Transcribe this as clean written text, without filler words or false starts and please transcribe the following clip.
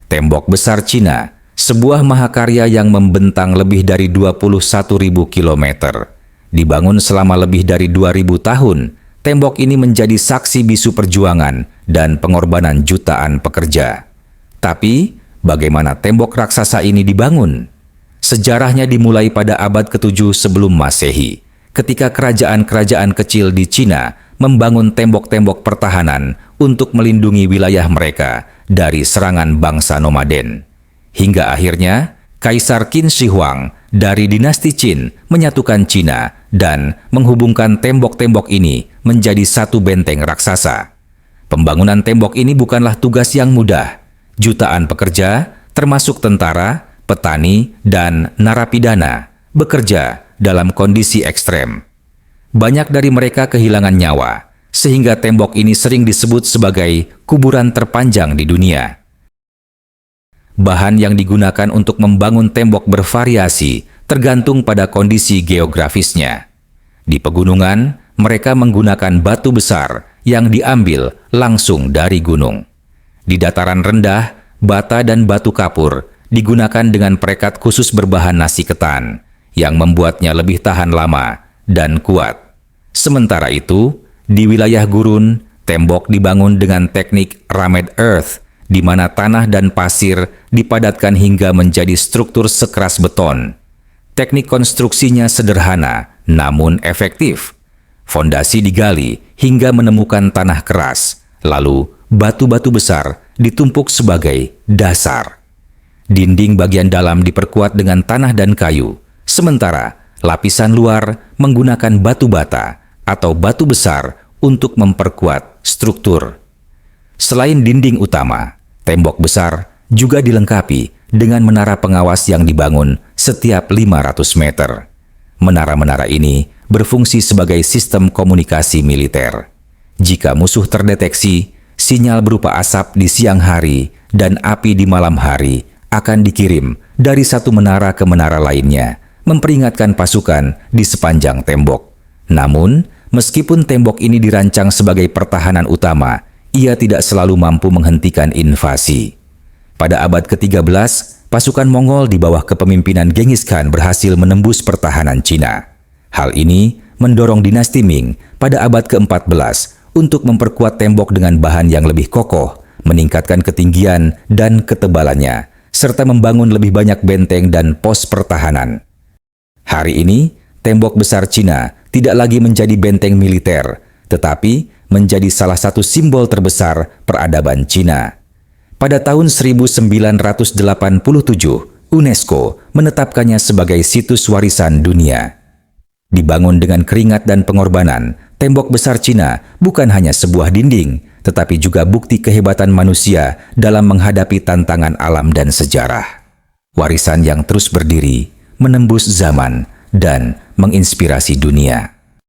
Tembok Besar Cina, sebuah mahakarya yang membentang lebih dari 21.000 kilometer. Dibangun selama lebih dari 2.000 tahun, tembok ini menjadi saksi bisu perjuangan dan pengorbanan jutaan pekerja. Tapi, bagaimana tembok raksasa ini dibangun? Sejarahnya dimulai pada abad ke-7 sebelum Masehi, ketika kerajaan-kerajaan kecil di Cina membangun tembok-tembok pertahanan untuk melindungi wilayah mereka dari serangan bangsa nomaden. Hingga akhirnya, Kaisar Qin Shi Huang dari dinasti Qin menyatukan Cina dan menghubungkan tembok-tembok ini menjadi satu benteng raksasa. Pembangunan tembok ini bukanlah tugas yang mudah. Jutaan pekerja, termasuk tentara, petani, dan narapidana, bekerja dalam kondisi ekstrem. Banyak dari mereka kehilangan nyawa, sehingga tembok ini sering disebut sebagai kuburan terpanjang di dunia. Bahan yang digunakan untuk membangun tembok bervariasi, tergantung pada kondisi geografisnya. Di pegunungan, mereka menggunakan batu besar yang diambil langsung dari gunung. Di dataran rendah, bata dan batu kapur digunakan dengan perekat khusus berbahan nasi ketan, yang membuatnya lebih tahan lama dan kuat. Sementara itu, di wilayah gurun, tembok dibangun dengan teknik rammed earth, di mana tanah dan pasir dipadatkan hingga menjadi struktur sekeras beton. Teknik konstruksinya sederhana, namun efektif. Fondasi digali hingga menemukan tanah keras, lalu batu-batu besar ditumpuk sebagai dasar. Dinding bagian dalam diperkuat dengan tanah dan kayu, sementara lapisan luar menggunakan batu bata atau batu besar untuk memperkuat struktur. Selain dinding utama, tembok besar juga dilengkapi dengan menara pengawas yang dibangun setiap 500 meter. Menara-menara ini berfungsi sebagai sistem komunikasi militer. Jika musuh terdeteksi, sinyal berupa asap di siang hari dan api di malam hari akan dikirim dari satu menara ke menara lainnya, memperingatkan pasukan di sepanjang tembok. Namun, meskipun tembok ini dirancang sebagai pertahanan utama, ia tidak selalu mampu menghentikan invasi. Pada abad ke-13, pasukan Mongol di bawah kepemimpinan Genghis Khan berhasil menembus pertahanan Cina. Hal ini mendorong dinasti Ming pada abad ke-14 untuk memperkuat tembok dengan bahan yang lebih kokoh, meningkatkan ketinggian dan ketebalannya, serta membangun lebih banyak benteng dan pos pertahanan. Hari ini, tembok besar Cina tidak lagi menjadi benteng militer, tetapi menjadi salah satu simbol terbesar peradaban Cina. Pada tahun 1987, UNESCO menetapkannya sebagai situs warisan dunia. Dibangun dengan keringat dan pengorbanan, tembok besar Cina bukan hanya sebuah dinding, tetapi juga bukti kehebatan manusia dalam menghadapi tantangan alam dan sejarah. Warisan yang terus berdiri, menembus zaman, dan menginspirasi dunia.